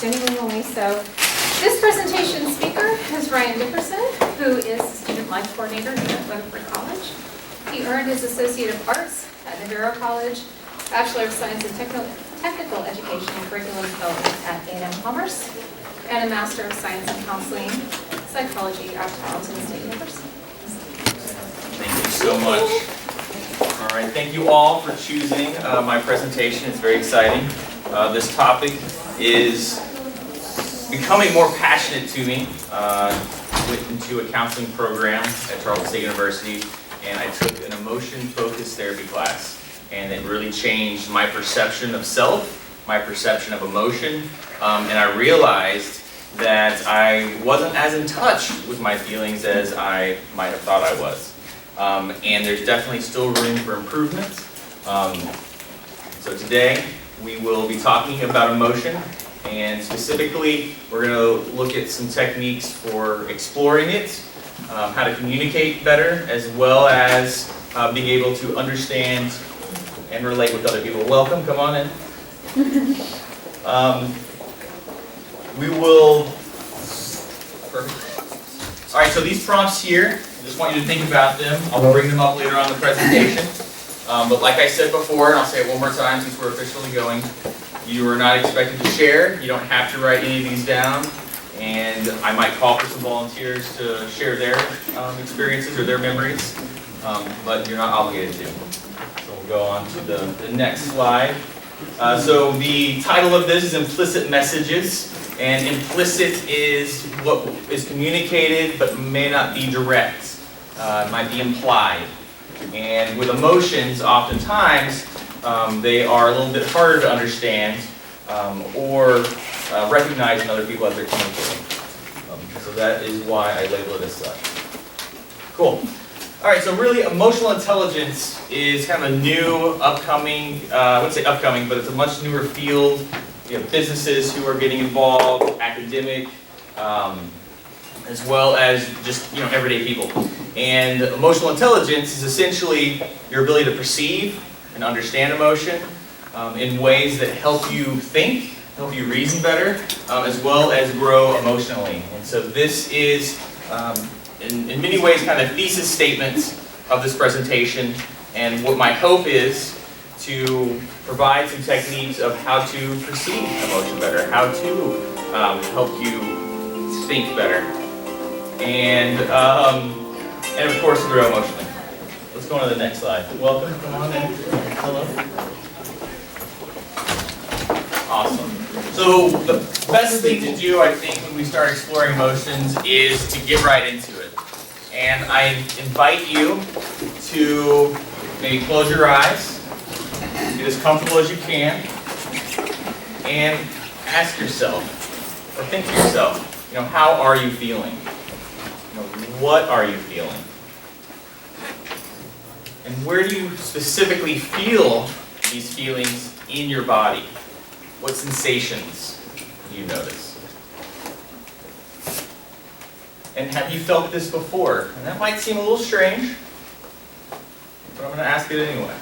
genuinely only so. This presentation speaker is Ryan Dickerson, who is the Student Life Coordinator here at Weatherford College. He earned his Associate of Arts at Navarro College, Bachelor of Science in Technical Education and Curriculum Development at A&M Commerce, and a Master of Science in Counseling Psychology at Tarleton State University. Thank you so much. All right, thank you all for choosing my presentation. It's very exciting. This topic is becoming more passionate to me. Went into a counseling program at Tarleton State University, and I took an emotion-focused therapy class, and it really changed my perception of self, my perception of emotion, and I realized that I wasn't as in touch with my feelings as I might have thought I was. And there's definitely still room for improvement. So today we will be talking about emotion, and specifically we're going to look at some techniques for exploring it, how to communicate better, as well as being able to understand and relate with other people. Welcome, come on in. We will, all right, so these prompts here, I just want you to think about them. I'll bring them up later on in the presentation. But like I said before, and I'll say it one more time since we're officially going, you are not expected to share. You don't have to write any of these down. And I might call for some volunteers to share their experiences or their memories, but you're not obligated to. So we'll go on to the next slide. So the title of this is Implicit Messages. And implicit is what is communicated but may not be direct. It might be implied. And with emotions, oftentimes, they are a little bit harder to understand or recognize in other people as they're communicating. So that is why I label it as such. Cool. All right, so really emotional intelligence is kind of a new, upcoming, I wouldn't say upcoming, but it's a much newer field. You have businesses who are getting involved, academic, as well as just everyday people. And emotional intelligence is essentially your ability to perceive and understand emotion in ways that help you think, help you reason better, as well as grow emotionally. And so this is, in many ways, kind of thesis statements of this presentation. And what my hope is to provide some techniques of how to perceive emotion better, how to help you think better, and of course grow emotionally. Let's go on to the next slide. Welcome, come on in. Hello. Awesome. So the best thing to do, I think, when we start exploring emotions is to get right into it. And I invite you to maybe close your eyes, get as comfortable as you can, and ask yourself, or think to yourself, how are you feeling? What are you feeling? And where do you specifically feel these feelings in your body? What sensations do you notice? And have you felt this before? And that might seem a little strange, but I'm going to ask it anyway.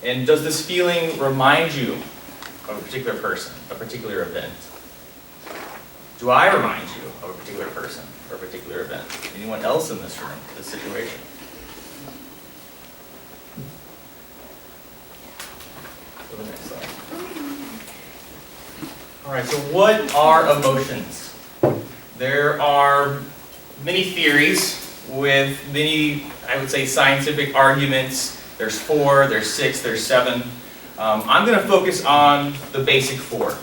And does this feeling remind you of a particular person, a particular event? Do I remind you of a particular person or a particular event? Anyone else in this room, this situation? Go to the next slide. All right, so what are emotions? There are many theories with many, I would say, scientific arguments. There's 4, there's 6, there's 7. I'm going to focus on the basic 4.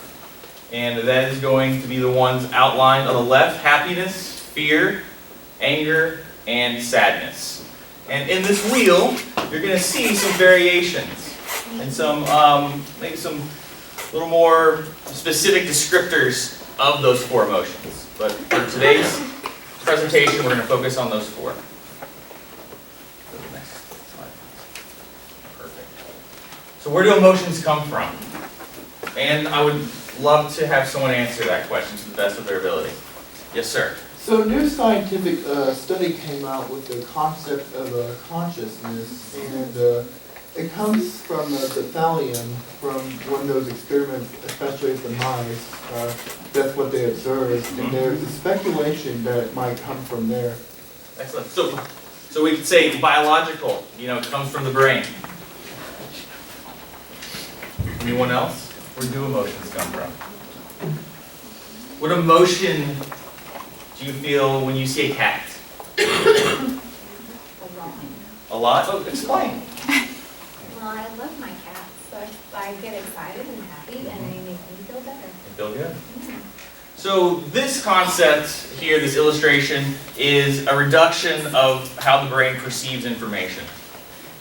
And that is going to be the ones outlined on the left: happiness, fear, anger, and sadness. And in this wheel, you're going to see some variations and some, maybe some little more specific descriptors of those 4 emotions. But for today's presentation, we're going to focus on those 4. So where do emotions come from? And I would love to have someone answer that question to the best of their ability. Yes, sir. So a new scientific study came out with the concept of consciousness, and It comes from the thallium, from one of those experiments, especially with the mice. That's what they observed, and there's a speculation that it might come from there. Excellent. So we could say it's biological, it comes from the brain. Anyone else? Where do emotions come from? What emotion do you feel when you see a cat? A lot? Oh, explain. Well, I love my cats, so I get excited and happy, and they make me feel better. You feel good. So this concept here, this illustration, is a reduction of how the brain perceives information.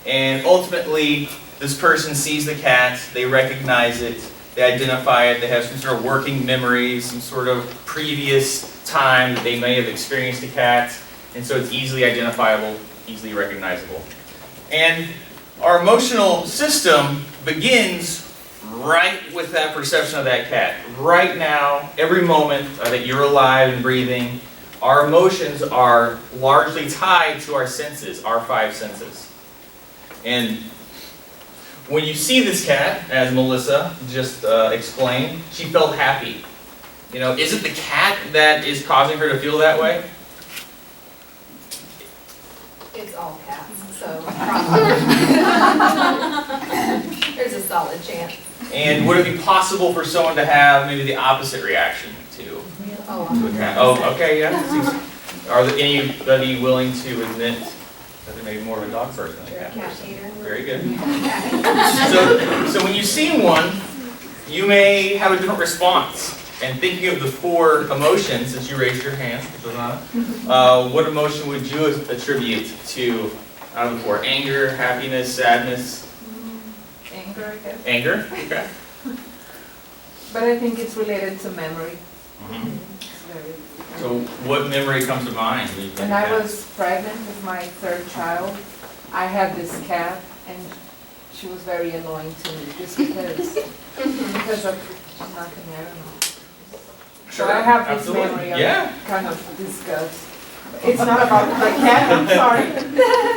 And ultimately, this person sees the cat, they recognize it, they identify it, they have some sort of working memory, some sort of previous time that they may have experienced a cat, and so it's easily identifiable, easily recognizable. And our emotional system begins right with that perception of that cat. Right now, every moment that you're alive and breathing, our emotions are largely tied to our senses, our 5 senses. And when you see this cat, as Melissa just explained, she felt happy. Is it the cat that is causing her to feel that way? It's all cats, so probably. There's a solid chance. And would it be possible for someone to have maybe the opposite reaction to a cat? Oh, okay, yeah. Are there anybody willing to admit that they may be more of a dog person than a cat person? Very good. So when you see one, you may have a different response. And thinking of the 4 emotions, since you raised your hand, what emotion would you attribute to out of the 4? Anger, happiness, sadness? Anger, I guess. Anger? Okay. But I think it's related to memory. Mm-hmm. It's very, So what memory comes to mind? when I was pregnant with my 3rd child, I had this cat, and she was very annoying to me, just because of nothing, I don't know. So I have this Absolutely. memory of Yeah. kind of disgust. It's not about the cat, I'm sorry,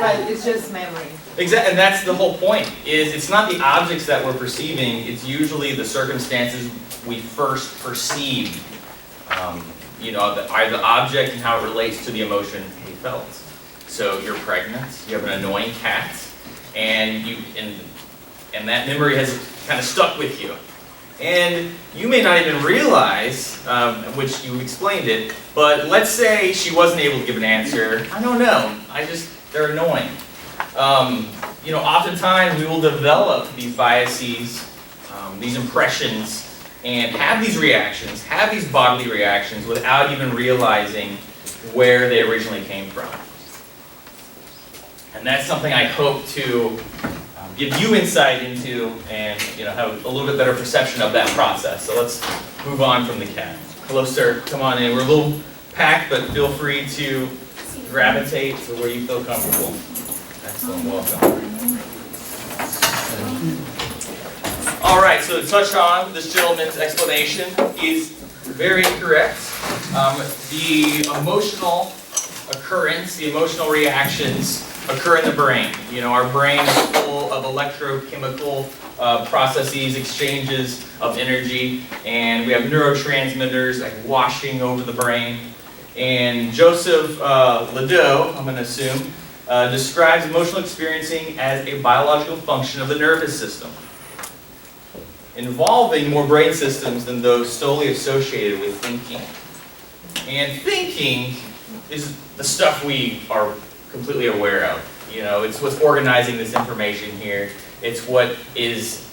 but it's just memory. Exactly, and that's the whole point, is it's not the objects that we're perceiving, it's usually the circumstances we first perceive. The object and how it relates to the emotion we felt. So you're pregnant, you have an annoying cat, and that memory has kind of stuck with you. And you may not even realize, which you explained it, but let's say she wasn't able to give an answer. I don't know, they're annoying. Oftentimes we will develop these biases, these impressions, and have these reactions, have these bodily reactions without even realizing where they originally came from. And that's something I hope to give you insight into and have a little bit better perception of that process. So let's move on from the cat. Hello, sir. Come on in. We're a little packed, but feel free to gravitate to where you feel comfortable. Excellent. Welcome. All right. So to touch on this gentleman's explanation, he's very correct. The emotional occurrence, the emotional reactions occur in the brain. Our brain is full of electrochemical processes, exchanges of energy, and we have neurotransmitters like washing over the brain. And Joseph Ledoux, I'm going to assume, describes emotional experiencing as a biological function of the nervous system, involving more brain systems than those solely associated with thinking. And thinking is the stuff we are completely aware of. It's what's organizing this information here. It's what is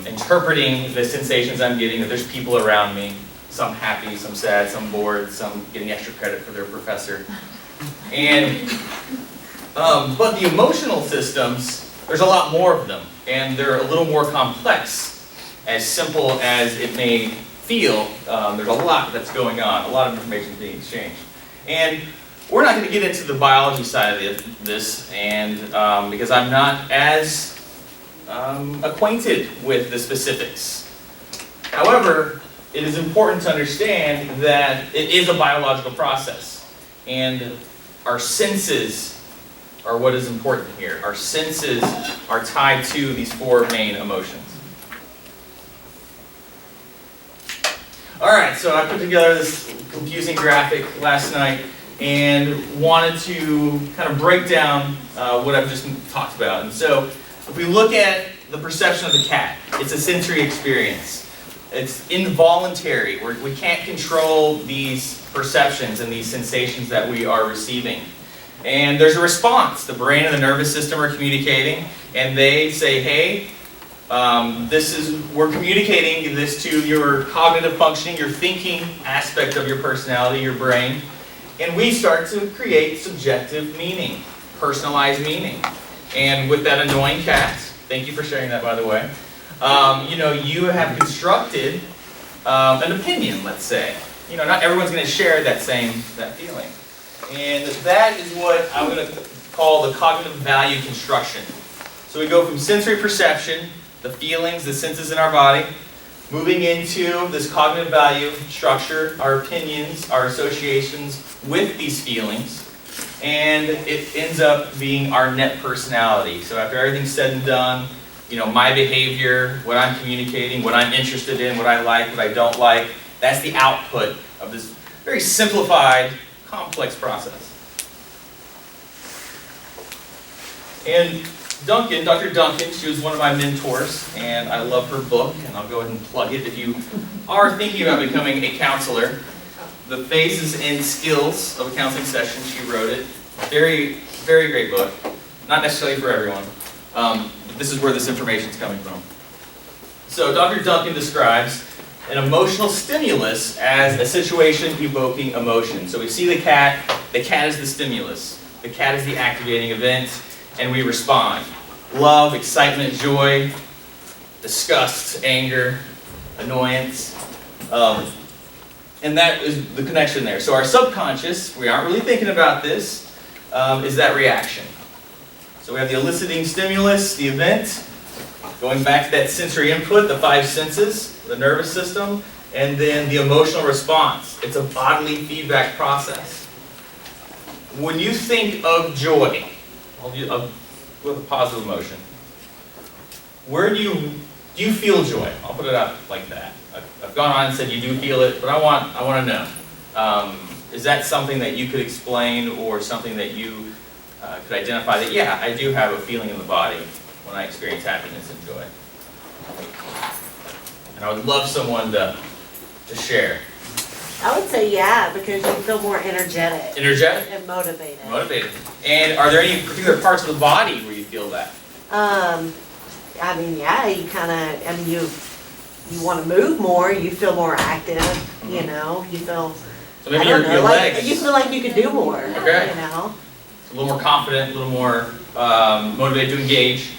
interpreting the sensations I'm getting, that there's people around me, some happy, some sad, some bored, some getting extra credit for their professor. And, but the emotional systems, there's a lot more of them, and they're a little more complex. As simple as it may feel, there's a lot that's going on, a lot of information being exchanged. And we're not going to get into the biology side of this, and because I'm not as acquainted with the specifics. However, it is important to understand that it is a biological process, and our senses are what is important here. Our senses are tied to these four main emotions. Alright, so I put together this confusing graphic last night and wanted to kind of break down what I've just talked about. And so, if we look at the perception of the cat, it's a sensory experience. It's involuntary. We can't control these perceptions and these sensations that we are receiving. And there's a response. The brain and the nervous system are communicating, and they say, hey, we're communicating this to your cognitive functioning, your thinking aspect of your personality, your brain, and we start to create subjective meaning, personalized meaning. And with that annoying cat, thank you for sharing that, by the way, you have constructed an opinion, let's say. Not everyone's going to share that feeling. And that is what I'm going to call the cognitive value construction. So we go from sensory perception, the feelings, the senses in our body, moving into this cognitive value structure, our opinions, our associations with these feelings, and it ends up being our net personality. So after everything's said and done, my behavior, what I'm communicating, what I'm interested in, what I like, what I don't like, that's the output of this very simplified, complex process. And Dr. Duncan, she was one of my mentors, and I love her book, and I'll go ahead and plug it. If you are thinking about becoming a counselor, The Phases and Skills of a Counseling Session, she wrote it. Very, very great book. Not necessarily for everyone, but this is where this information is coming from. So Dr. Duncan describes an emotional stimulus as a situation evoking emotion. So we see the cat is the stimulus. The cat is the activating event, and we respond. Love, excitement, joy, disgust, anger, annoyance. And that is the connection there. So our subconscious, we aren't really thinking about this, is that reaction. So we have the eliciting stimulus, the event, going back to that sensory input, the five senses, the nervous system, and then the emotional response. It's a bodily feedback process. When you think of joy, with a positive emotion, where do you feel joy? I'll put it out like that. I've gone on and said you do feel it, but I want to know. Is that something that you could explain, or something that you could identify that, yeah, I do have a feeling in the body when I experience happiness and joy? And I would love someone to share. I would say yeah, because you feel more energetic. Energetic? And motivated. Motivated. And are there any particular parts of the body where you feel that? I mean, yeah, you want to move more, you feel more active, you feel, So maybe your legs. you feel like you could do more, Okay. A little more confident, a little more motivated to engage.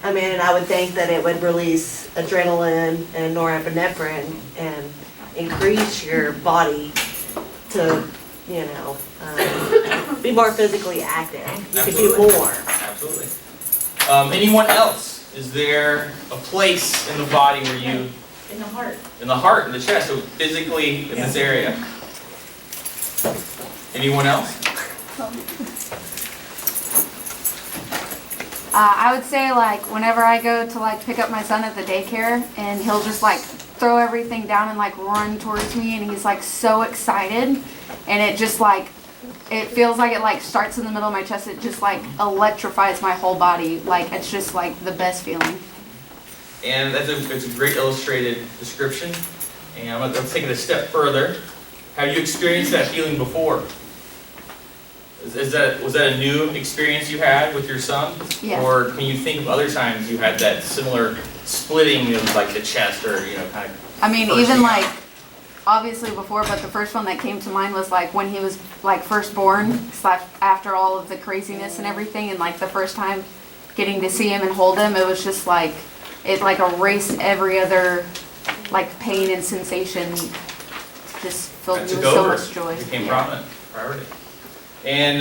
I mean, and I would think that it would release adrenaline and norepinephrine and increase your body to, be more physically active. You could do more. Absolutely. Anyone else? Is there a place in the body where you... In the heart. In the heart, in the chest, so physically in this area. Anyone else? I would say, whenever I go to pick up my son at the daycare, and he'll just throw everything down and run towards me, and he's so excited, and it just it feels like it starts in the middle of my chest. It just electrifies my whole body. It's just the best feeling. And it's a great illustrated description. And let's take it a step further. Have you experienced that feeling before? Was that a new experience you had with your son? Yeah. Or can you think of other times you had that similar splitting of the chest, or kind of? I mean, bursting even out? obviously before, but the first one that came to mind was when he was first born, / after all of the craziness and everything, and the first time getting to see him and hold him, it was just it erased every other pain and sensation. Just filled me with so much joy. It became prominent, priority. And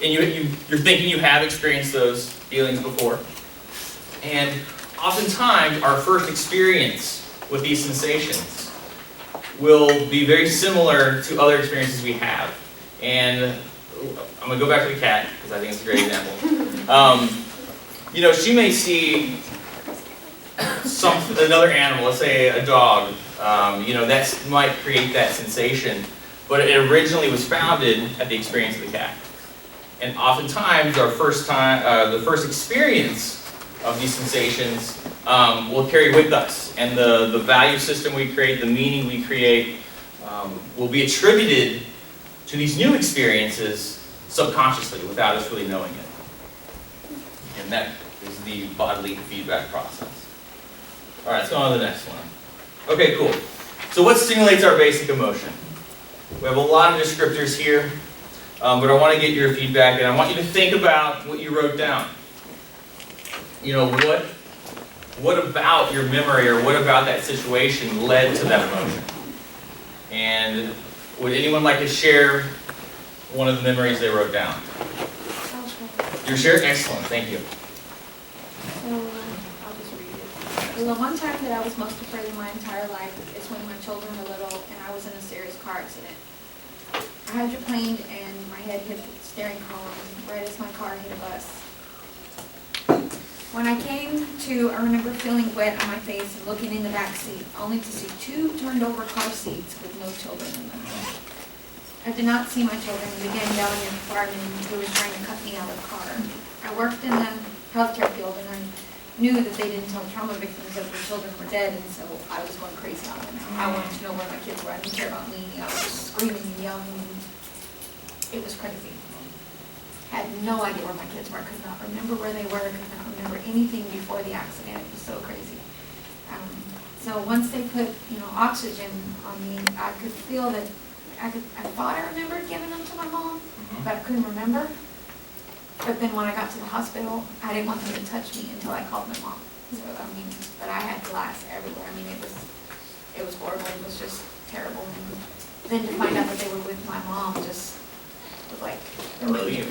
you're thinking you have experienced those feelings before. And oftentimes our first experience with these sensations will be very similar to other experiences we have. And I'm gonna go back to the cat, because I think it's a great example. You know, she may see another animal, let's say a dog, you know, that might create that sensation, but it originally was founded at the experience of the cat. And oftentimes, the first experience of these sensations will carry with us, and the value system we create, the meaning we create, will be attributed to these new experiences subconsciously, without us really knowing it. And that is the bodily feedback process. All right, let's go on to the next one. Okay, cool. So what stimulates our basic emotion? We have a lot of descriptors here, but I want to get your feedback, and I want you to think about what you wrote down. You know, what about your memory, or what about that situation led to that emotion? And would anyone like to share one of the memories they wrote down? You're sharing? Excellent, thank you. So, I'll just read it. So the one time that I was most afraid in my entire life is when my children were little and I was in a serious car accident. I hydroplaned and my head hit the steering column right as my car hit a bus. When I came to, I remember feeling wet on my face and looking in the back seat, only to see 2 turned over car seats with no children in them. I did not see my children and began yelling at the fireman who was trying to cut me out of the car. I worked in the healthcare field and I knew that they didn't tell trauma victims that their children were dead, and so I was going crazy on them. I wanted to know where my kids were. I didn't care about me. I was just screaming and yelling. It was crazy. I had no idea where my kids were. I could not remember where they were. I could not remember anything before the accident. It was so crazy. So once they put, oxygen on me, I could feel that I thought I remembered giving them to my mom, but I couldn't remember. But then when I got to the hospital, I didn't want them to touch me until I called my mom. So, but I had glass everywhere. It was horrible. It was just terrible. And then to find out that they were with my mom just was like relief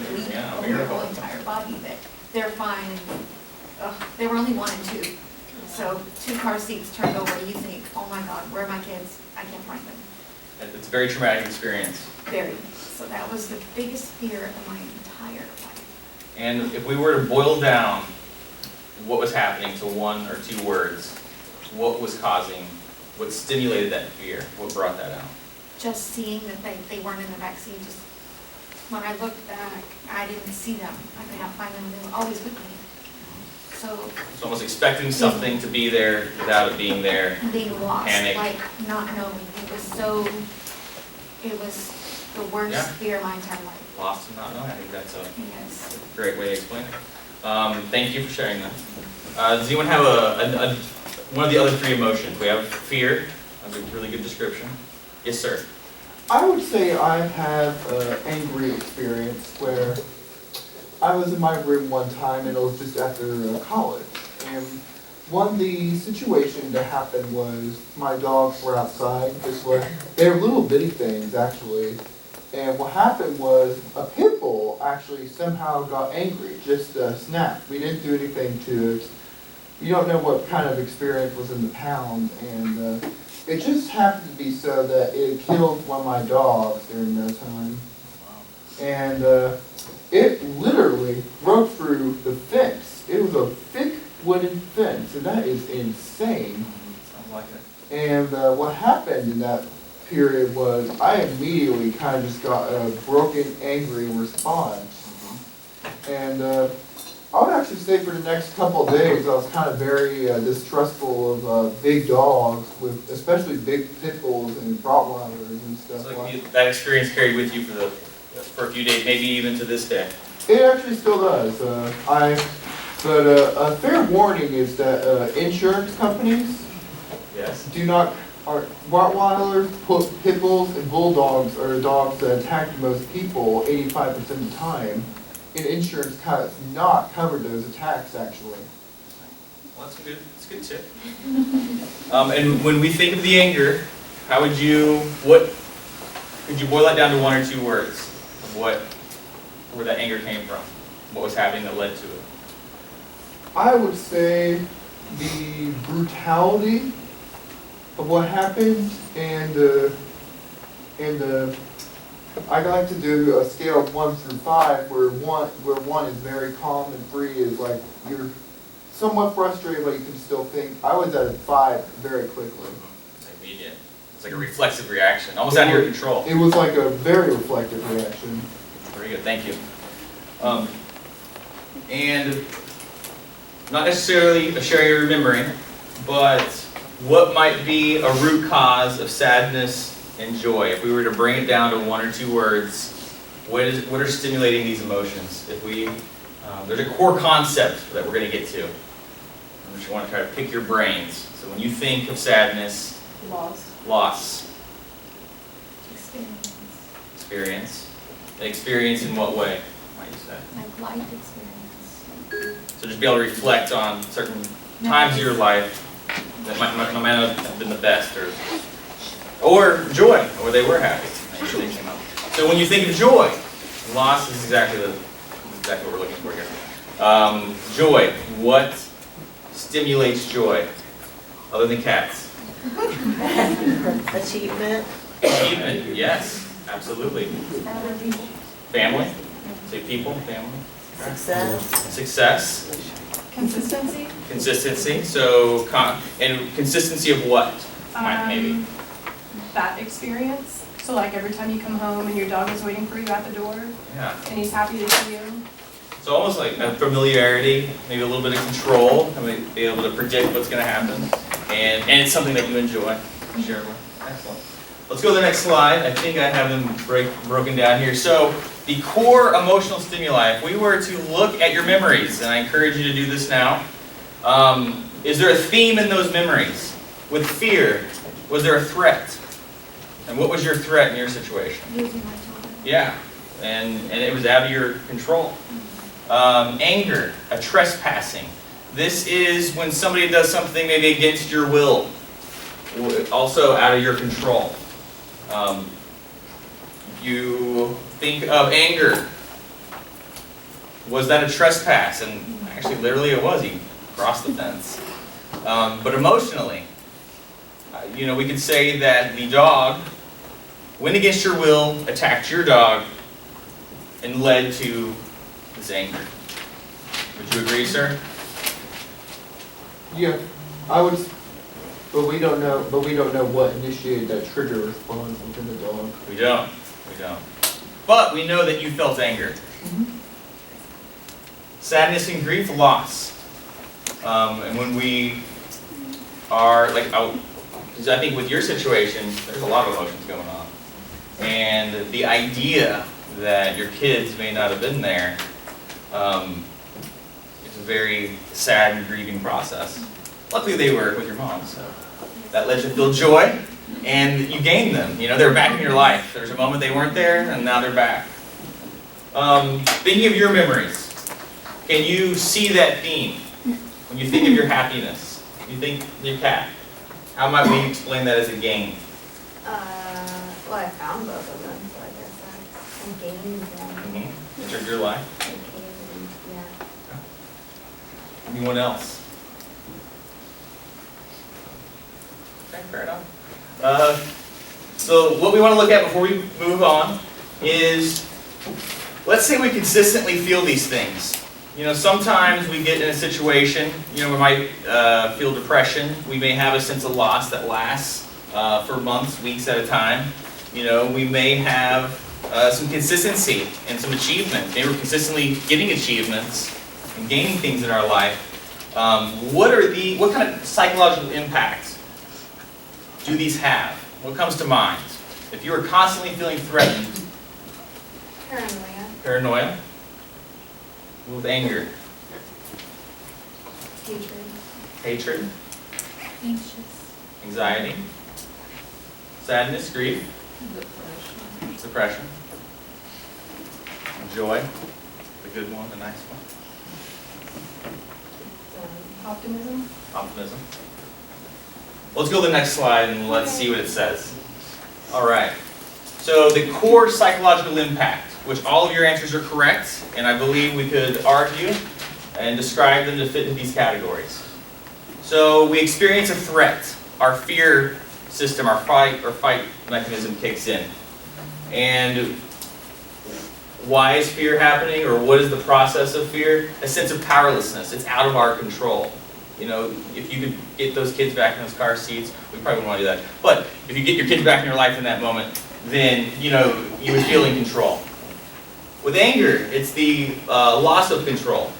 over their whole entire body, that they're fine. And they were only 1 and 2. So 2 car seats turned over. You think, oh my God, where are my kids? I can't find them. It's a very traumatic experience. Very. So that was the biggest fear of my entire life. And if we were to boil down what was happening to 1 or 2 words, what stimulated that fear? What brought that out? Just seeing that they weren't in the vaccine, just when I looked back, I didn't see them. I could not find them. They were always with me. So It's almost expecting something to be there without it being there. being lost, Panic. like not knowing, it was the worst fear of my entire life. Lost and not knowing. I think that's a Yes. great way to explain it. Thank you for sharing that. Does anyone have one of the other 3 emotions? We have fear. That's a really good description. Yes, sir. I would say I have an angry experience where I was in my room one time, and it was just after college. And the situation that happened was my dogs were outside. They were little bitty things, actually. And what happened was a pit bull actually somehow got angry, just snapped. We didn't do anything to it. You don't know what kind of experience was in the pound, and it just happened to be so that it killed one of my dogs during that time. And it literally broke through the fence. It was a thick wooden fence, and that is insane. Sounds like it. And what happened in that period was I immediately kind of just got a broken, angry response. And I would actually say for the next couple of days, I was kind of very distrustful of big dogs, especially big pit bulls and Rottweilers and stuff So that. that experience carried with you for a few days, maybe even to this day. It actually still does. But a fair warning is that insurance companies Yes. Rottweilers, pit bulls, and bulldogs are the dogs that attack most people 85% of the time. And insurance does not cover those attacks, actually. Well, that's a good tip. And when we think of the anger, could you boil that down to 1 or 2 words of where that anger came from? What was happening that led to it? I would say the brutality of what happened and the I like to do a scale of 1 through 5, where one is very calm and 3 is like you're somewhat frustrated, but you can still think. I was at a 5 very quickly. It's immediate. It's like a reflexive reaction, almost out of your control. It was like a very reflective reaction. Very good, thank you. And not necessarily a share you're remembering, but what might be a root cause of sadness and joy? If we were to bring it down to 1 or 2 words, what are stimulating these emotions? If we, there's a core concept that we're going to get to. I just want to try to pick your brains. So when you think of sadness, loss, experience. Experience in what way, might you say? Like life experience. So just be able to reflect on certain times of your life that might not have been the best, or joy, or they were happy. They came up. So when you think of joy, loss is exactly what we're looking for here. Joy. What stimulates joy, other than cats? Achievement. Achievement. Yes, absolutely. Family. Say people. Family. Success. Success. Consistency. Consistency. So and consistency of what? Maybe. That experience. So like every time you come home and your dog is waiting for you at the door Yeah. and he's happy to see you. So almost like a familiarity, maybe a little bit of control, I mean, be able to predict what's going to happen, and it's something that you enjoy. Share with. Excellent. Let's go to the next slide. I think I have them broken down here. So the core emotional stimuli. If we were to look at your memories, and I encourage you to do this now, is there a theme in those memories? With fear, was there a threat? And what was your threat in your situation? Losing my children. Yeah, and it was out of your control. Anger, a trespassing. This is when somebody does something maybe against your will, also out of your control. You think of anger. Was that a trespass? And actually, literally it was. He crossed the fence. But emotionally, we could say that the dog went against your will, attacked your dog, and led to this anger. Would you agree, sir? Yeah, I would, but we don't know what initiated that trigger response within the dog. We don't. But we know that you felt anger. Sadness and grief, loss. And when we are, because I think with your situation, there's a lot of emotions going on. And the idea that your kids may not have been there, it's a very sad and grieving process. Luckily they were with your mom, so that led you to feel joy, and you gained them. They're back in your life. There's a moment they weren't there, and now they're back. Thinking of your memories, can you see that theme? When you think of your happiness, you think of your cat. How might we explain that as a gain? Well, I found both of them, so I guess I gained them. Entered your life. Yeah. Anyone else? Okay, fair enough. So what we want to look at before we move on is, let's say we consistently feel these things. Sometimes we get in a situation, we might feel depression. We may have a sense of loss that lasts for months, weeks at a time. We may have some consistency and some achievement. Maybe we're consistently getting achievements and gaining things in our life. What kind of psychological impacts do these have? What comes to mind? If you are constantly feeling threatened. Paranoia. With anger. Hatred. Anxious. Anxiety. Sadness, grief. Depression. Joy. The good one, the nice one. Optimism. Optimism. Let's go to the next slide and let's see what it says. All right. So the core psychological impact, which all of your answers are correct, and I believe we could argue and describe them to fit into these categories. So we experience a threat. Our fear system, our fight or fight mechanism kicks in. And why is fear happening, or what is the process of fear? A sense of powerlessness. It's out of our control. You know, if you could get those kids back in those car seats, we probably wouldn't want to do that. But if you get your kids back in your life in that moment, then, you know, you would feel in control. With anger, it's the loss of control.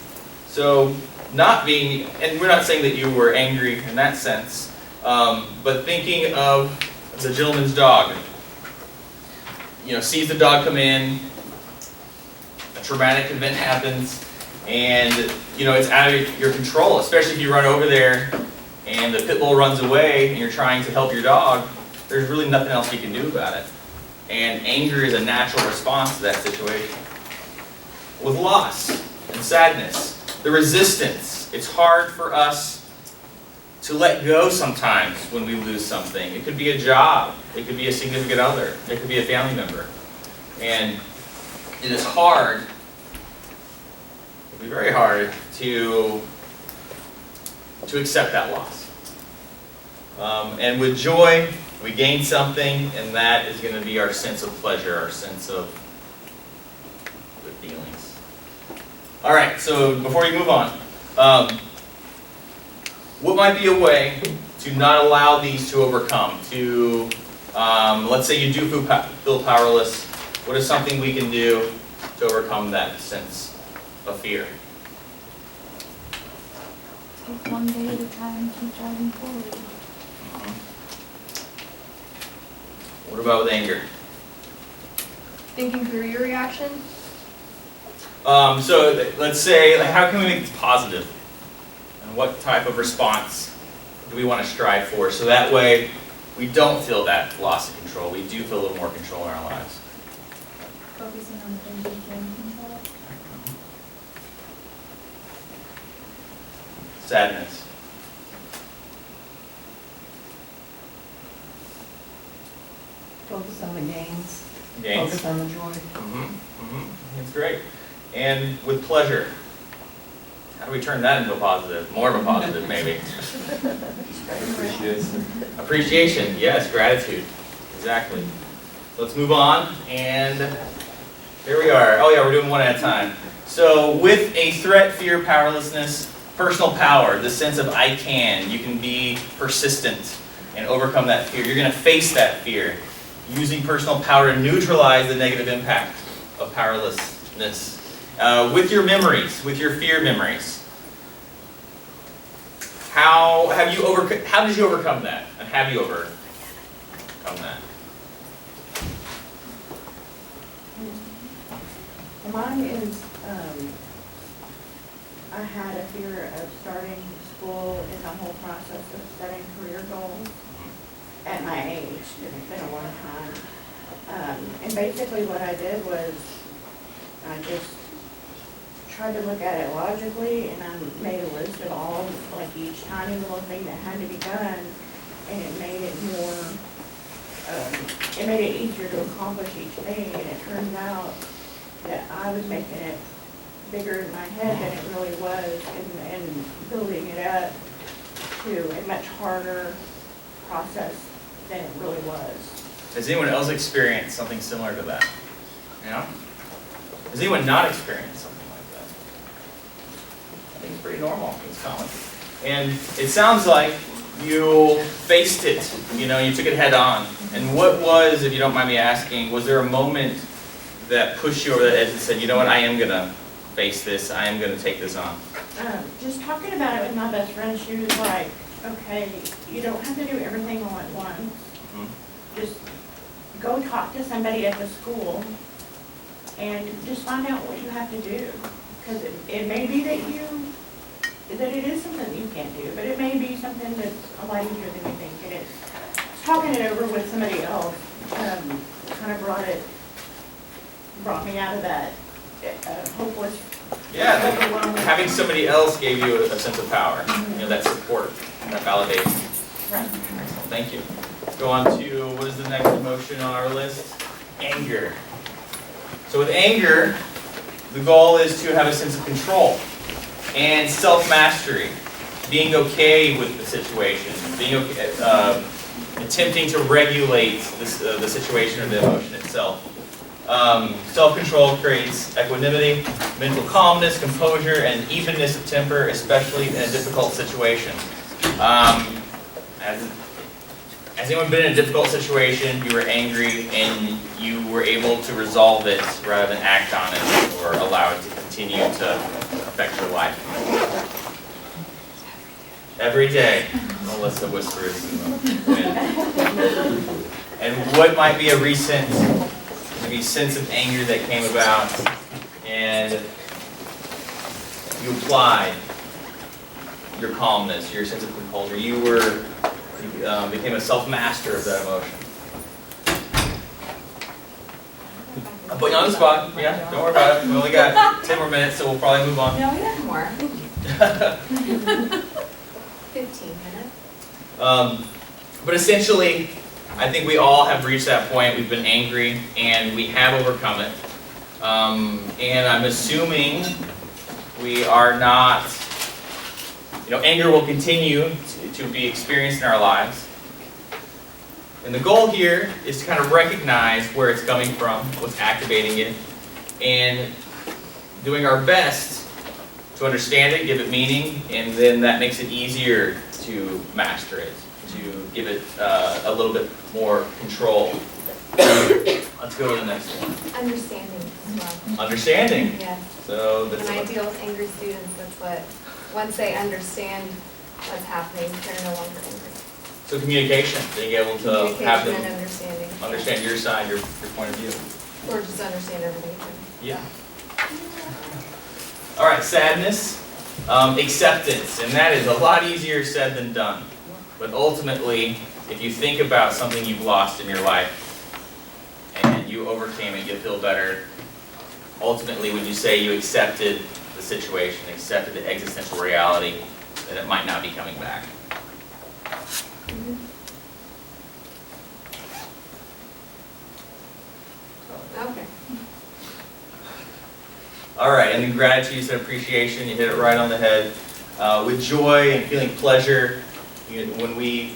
So not being, and we're not saying that you were angry in that sense, but thinking of the gentleman's dog. You know, sees the dog come in, a traumatic event happens, and you know it's out of your control, especially if you run over there and the pit bull runs away and you're trying to help your dog. There's really nothing else you can do about it. And anger is a natural response to that situation. With loss and sadness, the resistance, it's hard for us to let go sometimes when we lose something. It could be a job, it could be a significant other, it could be a family member. And it is hard, it can be very hard to accept that loss. And with joy, we gain something, and that is going to be our sense of pleasure, our sense of good feelings. All right, so before we move on, what might be a way to not allow these to overcome? To, let's say you do feel powerless. What is something we can do to overcome that sense of fear? Take one day at a time and keep driving forward. What about with anger? Thinking through your reaction. So let's say, like, how can we make this positive? And what type of response do we want to strive for? So that way we don't feel that loss of control. We do feel a little more control in our lives. Focusing on the things you can control. Sadness. Focus on the gains. Gains. Focus on the joy. That's great. And with pleasure, how do we turn that into a positive? More of a positive, maybe. Appreciation, yes, gratitude. Exactly. Let's move on, and here we are. Oh yeah, we're doing one at a time. So with a threat, fear, powerlessness, personal power, the sense of I can, you can be persistent and overcome that fear. You're going to face that fear using personal power to neutralize the negative impact of powerlessness. With your memories, with your fear memories, how did you overcome that? And have you overcome that? Mine is, I had a fear of starting school in the whole process of setting career goals at my age. It's been a long time. And basically what I did was I just tried to look at it logically, and I made a list of all, like, each tiny little thing that had to be done, and it made it more, it made it easier to accomplish each thing, and it turns out that I was making it bigger in my head than it really was, and building it up to a much harder process than it really was. Has anyone else experienced something similar to that? Yeah? Has anyone not experienced something like that? I think it's pretty normal. I think it's common. And it sounds like you faced it, you know, you took it head on. And what was, if you don't mind me asking, was there a moment that pushed you over the edge and said, you know what, I am going to face this, I am going to take this on? Just talking about it with my best friend, she was like, okay, you don't have to do everything all at once. Mm-hmm. Just go talk to somebody at the school and just find out what you have to do. Because it may be that it is something that you can't do, but it may be something that's a lot easier than you think. And it's talking it over with somebody else kind of brought me out of that hopeless. Yeah, having somebody else gave you a sense of power, you know, that support, that validation. Right. Excellent, thank you. Go on to, what is the next emotion on our list? Anger. So with anger, the goal is to have a sense of control and self-mastery, being okay with the situation, being okay, attempting to regulate the situation or the emotion itself. Self-control creates equanimity, mental calmness, composure, and evenness of temper, especially in a difficult situation. Has anyone been in a difficult situation, you were angry, and you were able to resolve it rather than act on it or allow it to continue to affect your life? Every day, Melissa whispers in the wind. And what might be a recent maybe sense of anger that came about and you applied your calmness, your sense of composure. You became a self-master of that emotion. I'm putting you on the spot. Yeah, don't worry about it. We only got 10 more minutes, so we'll probably move on. No, we have more. 15 minutes. But essentially, I think we all have reached that point. We've been angry, and we have overcome it. And I'm assuming we are not, anger will continue to be experienced in our lives. And the goal here is to kind of recognize where it's coming from, what's activating it, and doing our best to understand it, give it meaning, and then that makes it easier to master it, to give it a little bit more control. Let's go to the next one. Understanding as well. Understanding. Yes. So that's When I deal with angry students, that's what, once they understand what's happening, they're no longer angry. so communication, being able to have Communication and them understanding. understand your side, your point of view. Or just understand everything. Yeah. All right, sadness, acceptance, and that is a lot easier said than done. But ultimately, if you think about something you've lost in your life and you overcame it, you'll feel better. Ultimately, when you say you accepted the situation, accepted the existential reality, that it might not be coming back. Okay. All right, and then gratitude and appreciation, you hit it right on the head. With joy and feeling pleasure, when we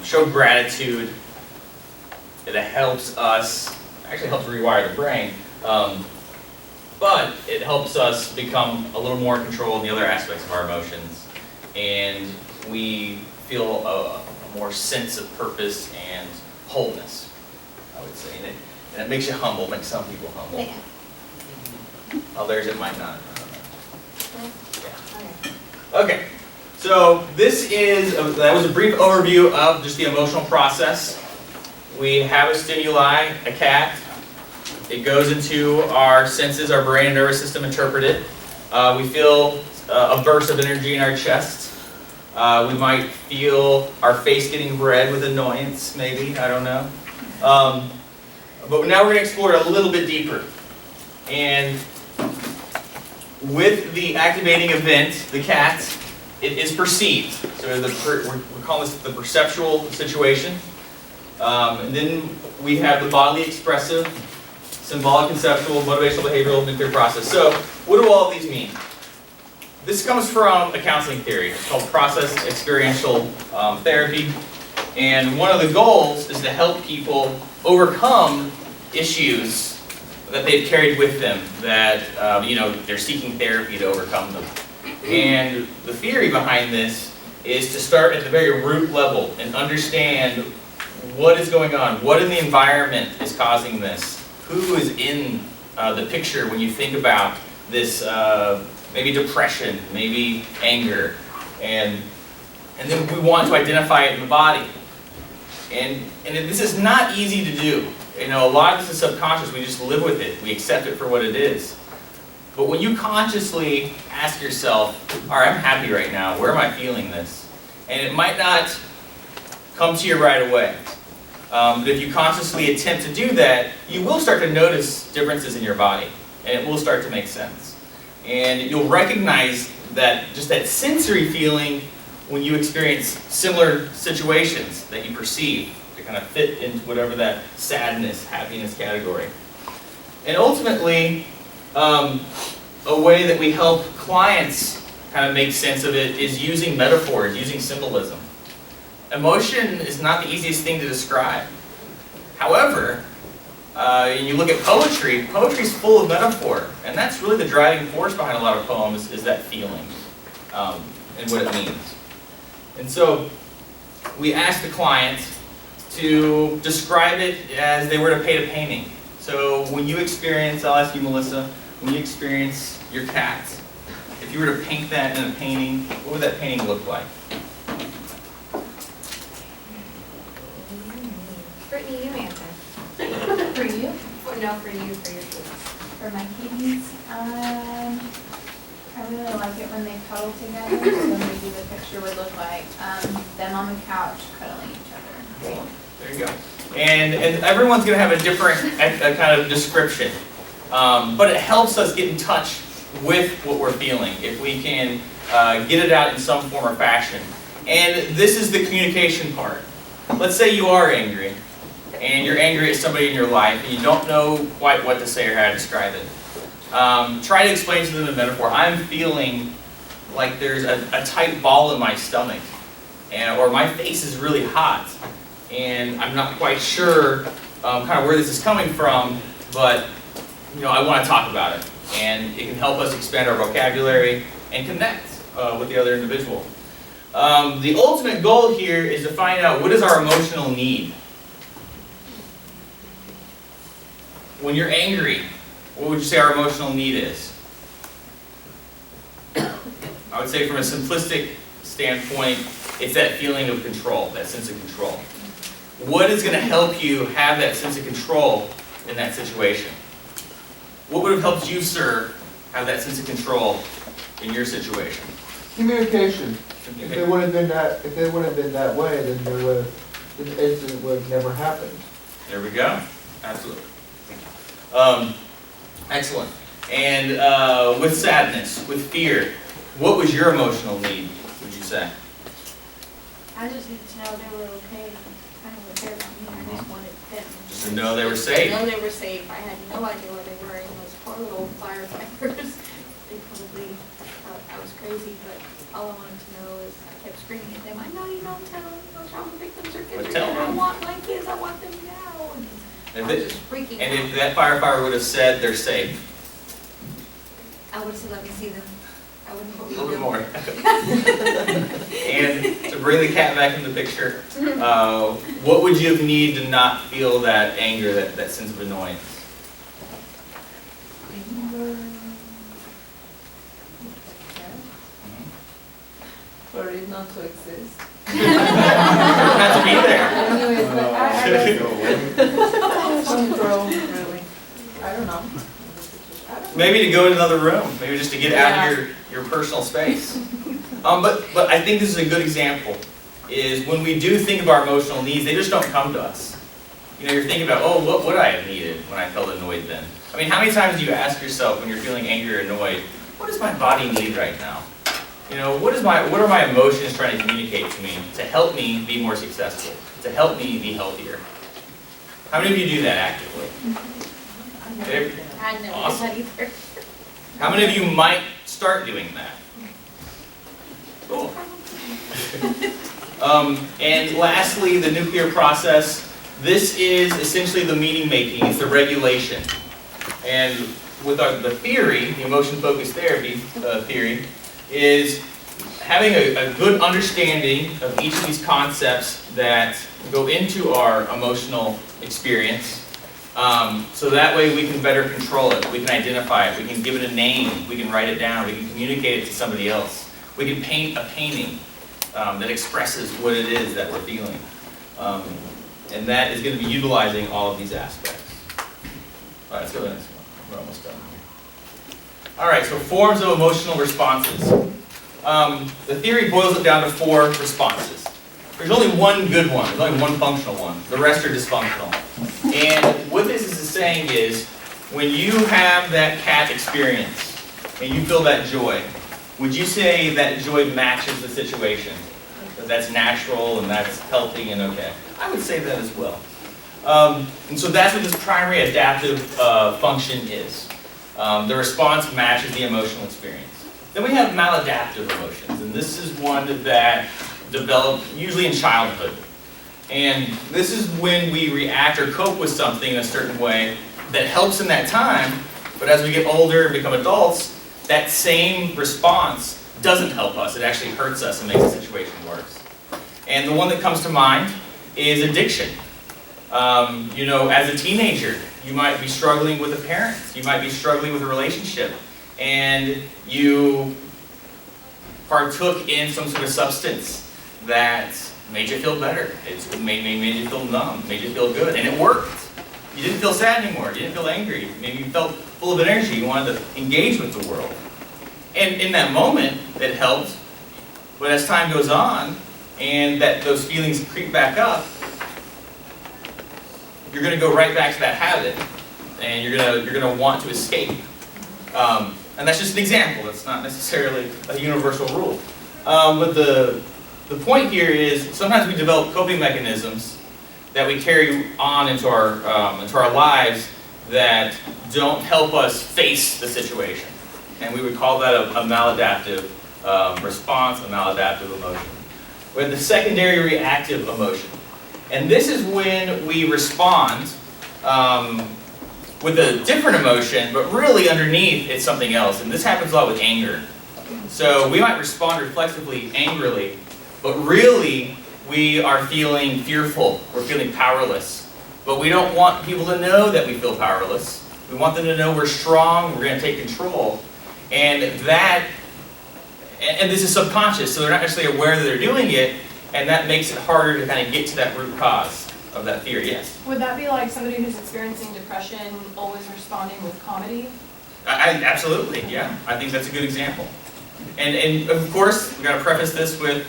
show gratitude, it helps us, actually helps rewire the brain, but it helps us become a little more in control of the other aspects of our emotions. And we feel a more sense of purpose and wholeness, I would say. And it makes you humble, makes some people humble. Yeah. Others it might not. Okay. Okay, so that was a brief overview of just the emotional process. We have a stimuli, a cat. It goes into our senses, our brain and nervous system interpret it. We feel a burst of energy in our chest. We might feel our face getting red with annoyance, maybe, I don't know. But now we're going to explore it a little bit deeper. And with the activating event, the cat, it is perceived. So we're calling this the perceptual situation. And then we have the bodily expressive, symbolic, conceptual, motivational, behavioral, nuclear process. So what do all of these mean? This comes from a counseling theory. It's called process experiential therapy. And one of the goals is to help people overcome issues that they've carried with them, that they're seeking therapy to overcome them. And the theory behind this is to start at the very root level and understand what is going on, what in the environment is causing this, who is in the picture when you think about this, maybe depression, maybe anger, and then we want to identify it in the body. And this is not easy to do. A lot of this is subconscious. We just live with it. We accept it for what it is. But when you consciously ask yourself, all right, I'm happy right now. Where am I feeling this? And it might not come to you right away. But if you consciously attempt to do that, you will start to notice differences in your body. And it will start to make sense. And you'll recognize that just that sensory feeling when you experience similar situations that you perceive to kind of fit into whatever that sadness, happiness category. And ultimately, a way that we help clients kind of make sense of it is using metaphors, using symbolism. Emotion is not the easiest thing to describe. However, And you look at poetry, poetry's full of metaphor, and that's really the driving force behind a lot of poems, is that feeling and what it means. And so we asked the client to describe it as they were to paint a painting. So when you experience, I'll ask you, Melissa, when you experience your cat, if you were to paint that in a painting, what would that painting look like? Brittany, you answer. For you? No, for you, for your kids. For my kitties, I really like it when they cuddle together, so maybe the picture would look like them on the couch cuddling each other. There you go. And everyone's going to have a different kind of description, but it helps us get in touch with what we're feeling if we can get it out in some form or fashion. And this is the communication part. Let's say you are angry, and you're angry at somebody in your life, and you don't know quite what to say or how to describe it. Try to explain to them in metaphor. I'm feeling like there's a tight ball in my stomach, or my face is really hot, and I'm not quite sure kind of where this is coming from, but I want to talk about it. And it can help us expand our vocabulary and connect with the other individual. The ultimate goal here is to find out, what is our emotional need? When you're angry, what would you say our emotional need is? I would say from a simplistic standpoint, it's that feeling of control, that sense of control. What is going to help you have that sense of control in that situation? What would have helped you, sir, have that sense of control in your situation? Communication. If they would have been that way, then the incident would have never happened. There we go. Absolutely. Excellent. And with sadness, with fear, what was your emotional need, would you say? I just needed to know they were okay. I don't care about me. I just wanted them. Just to know they were safe. To know they were safe. I had no idea where they were. And those poor little firefighters, they probably thought I was crazy, but all I wanted to know is I kept screaming at them. I know you don't tell them those trauma victims are kids. Tell them. I want my kids. I want them now. And I was just freaking out. And if that firefighter would have said they're safe, I would have said, let me see them. I wouldn't a believe little bit them. more. And to bring the cat back in the picture, what would you need to not feel that anger, that sense of annoyance? For it not to exist. It doesn't have to be there. Anyways, but really. I don't know. Maybe to go in another room, maybe just to get out of your personal space. But I think this is a good example, is when we do think of our emotional needs, they just don't come to us. You're thinking about, oh, what would I have needed when I felt annoyed then? I mean, how many times do you ask yourself when you're feeling angry or annoyed, what does my body need right now? What are my emotions trying to communicate to me to help me be more successful, to help me be healthier? How many of you do that actively? I never did Awesome. that either. How many of you might start doing that? Cool. And lastly, the nuclear process. This is essentially the meaning making, it's the regulation. And with the theory, the emotion-focused therapy theory, is having a good understanding of each of these concepts that go into our emotional experience. So that way we can better control it, we can identify it, we can give it a name, we can write it down, we can communicate it to somebody else. We can paint a painting that expresses what it is that we're feeling. And that is going to be utilizing all of these aspects. All right, let's go to the next one. We're almost done. All right, so forms of emotional responses. The theory boils it down to 4 responses. There's only one good one, there's only one functional one. The rest are dysfunctional. And what this is saying is, when you have that cat experience and you feel that joy, would you say that joy matches the situation? That that's natural and that's healthy and okay? I would say that as well. And so that's what this primary adaptive function is. The response matches the emotional experience. Then we have maladaptive emotions, and this is one that developed usually in childhood. And this is when we react or cope with something in a certain way that helps in that time, but as we get older and become adults, that same response doesn't help us. It actually hurts us and makes the situation worse. And the one that comes to mind is addiction. As a teenager, you might be struggling with a parent, you might be struggling with a relationship, and you partook in some sort of substance that made you feel better. It made you feel numb, made you feel good, and it worked. You didn't feel sad anymore, you didn't feel angry, maybe you felt full of energy, you wanted to engage with the world. And in that moment, it helped, but as time goes on, and those feelings creep back up, you're going to go right back to that habit, and you're going to want to escape. And that's just an example. It's not necessarily a universal rule. But the point here is sometimes we develop coping mechanisms that we carry on into our lives that don't help us face the situation, and we would call that a maladaptive response, a maladaptive emotion. We have the secondary reactive emotion. And this is when we respond with a different emotion, but really underneath it's something else. And this happens a lot with anger. So we might respond reflexively, angrily, but really we are feeling fearful, we're feeling powerless. But we don't want people to know that we feel powerless. We want them to know we're strong, we're going to take control. And this is subconscious, so they're not necessarily aware that they're doing it, and that makes it harder to kind of get to that root cause of that fear. Yes? Would that be like somebody who's experiencing depression always responding with comedy? Absolutely, yeah. I think that's a good example. And of course, we've got to preface this with,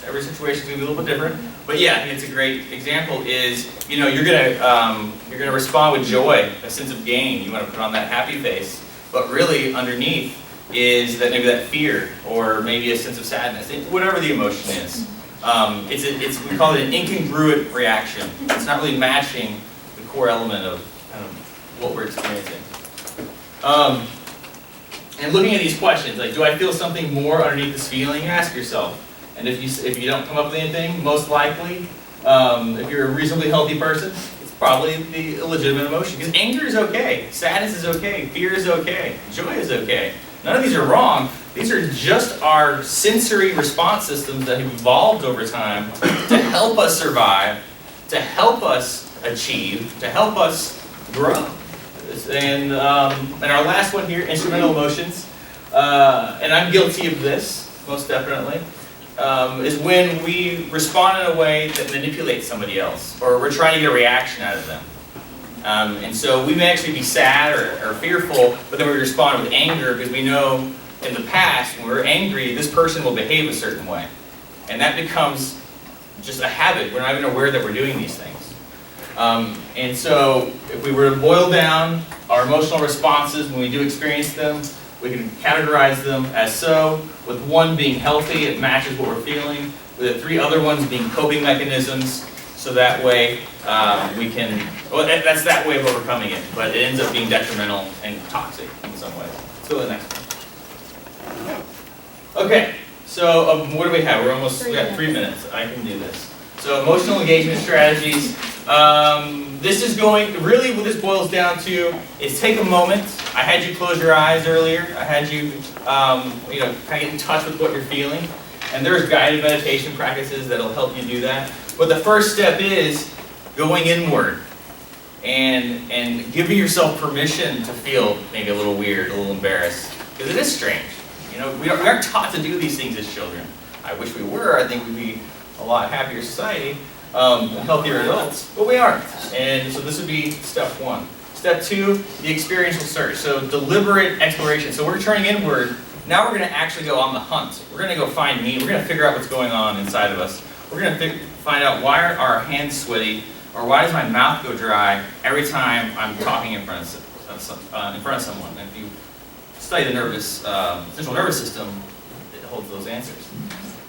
every situation is going to be a little bit different. But yeah, I think it's a great example is, you're gonna respond with joy, a sense of gain. You want to put on that happy face. But really underneath is that maybe that fear or maybe a sense of sadness, whatever the emotion is. We call it an incongruent reaction. It's not really matching the core element of what we're experiencing. And looking at these questions, like, do I feel something more underneath this feeling? Ask yourself. And if you don't come up with anything, most likely, if you're a reasonably healthy person, it's probably the illegitimate emotion. Because anger is okay, sadness is okay, fear is okay, joy is okay. None of these are wrong. These are just our sensory response systems that have evolved over time to help us survive, to help us achieve, to help us grow. And our last one here, instrumental emotions, and I'm guilty of this, most definitely, is when we respond in a way that manipulates somebody else, or we're trying to get a reaction out of them. And so we may actually be sad or fearful, but then we respond with anger because we know in the past when we're angry, this person will behave a certain way. And that becomes just a habit. We're not even aware that we're doing these things. And so if we were to boil down our emotional responses when we do experience them, we can categorize them as so, with one being healthy, it matches what we're feeling, with the three other ones being coping mechanisms, so that way we can, that's that way of overcoming it, but it ends up being detrimental and toxic in some ways. Let's go to the next one. Okay, so what do we have? We got 3 minutes. I can do this. So emotional engagement strategies. This is really what this boils down to is take a moment. I had you close your eyes earlier. I had you, kind of get in touch with what you're feeling. And there's guided meditation practices that'll help you do that. But the first step is going inward and giving yourself permission to feel maybe a little weird, a little embarrassed. Because it is strange. We aren't taught to do these things as children. I wish we were. I think we'd be a lot happier society, healthier adults, but we aren't. And so this would be step one. Step two, the experiential search. So deliberate exploration. So we're turning inward. Now we're going to actually go on the hunt. We're going to go find meat. We're going to figure out what's going on inside of us. We're going to find out why are our hands sweaty, or why does my mouth go dry every time I'm talking in front of someone. And if you study the central nervous system, it holds those answers.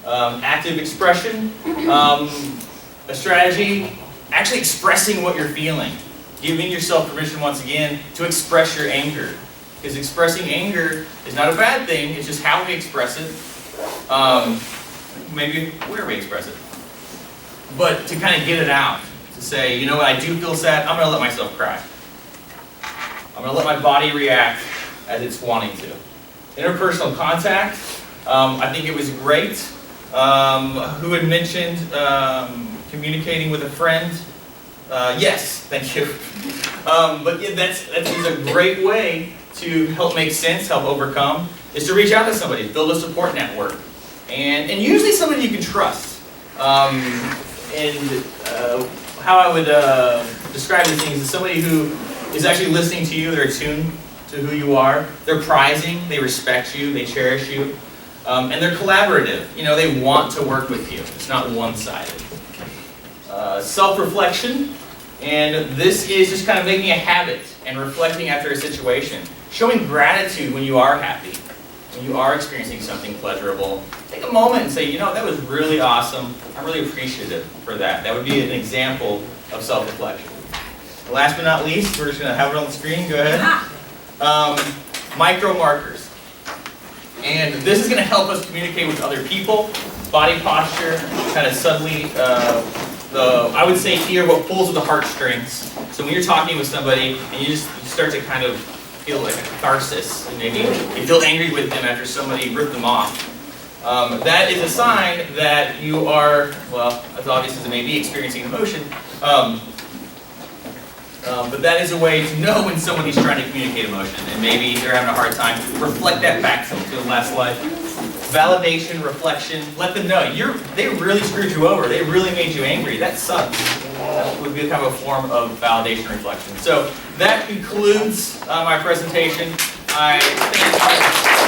Active expression, a strategy, actually expressing what you're feeling. Giving yourself permission once again to express your anger. Because expressing anger is not a bad thing, it's just how we express it. Maybe where we express it. but to kind of get it out, to say, you know what, I do feel sad, I'm gonna let myself cry. I'm gonna let my body react as it's wanting to. Interpersonal contact, I think it was great. Who had mentioned communicating with a friend? Yes, thank you. But yeah, that's a great way to help make sense, help overcome, is to reach out to somebody, build a support network. And usually somebody you can trust. How I would describe these things is somebody who is actually listening to you, they're attuned to who you are, they're prizing, they respect you, they cherish you, and they're collaborative. You know, they want to work with you. It's not one-sided. Self-reflection, and this is just kind of making a habit and reflecting after a situation. Showing gratitude when you are happy, when you are experiencing something pleasurable. Take a moment and say, you know, that was really awesome. I'm really appreciative for that. That would be an example of self-reflection. Last but not least, we're just going to have it on the screen. Go ahead. Micro markers. And this is going to help us communicate with other people. Body posture, kind of subtly, I would say here, what pulls at the heartstrings. So when you're talking with somebody and you start to kind of feel like a catharsis, and maybe you feel angry with them after somebody ripped them off, that is a sign that you are, well, as obvious as it may be, experiencing emotion. But that is a way to know when somebody's trying to communicate emotion, and maybe they're having a hard time. Reflect that back to them, to the last slide. Validation, reflection, let them know, they really screwed you over, they really made you angry, that sucks. That would be kind of a form of validation reflection. So that concludes my presentation. I thank you.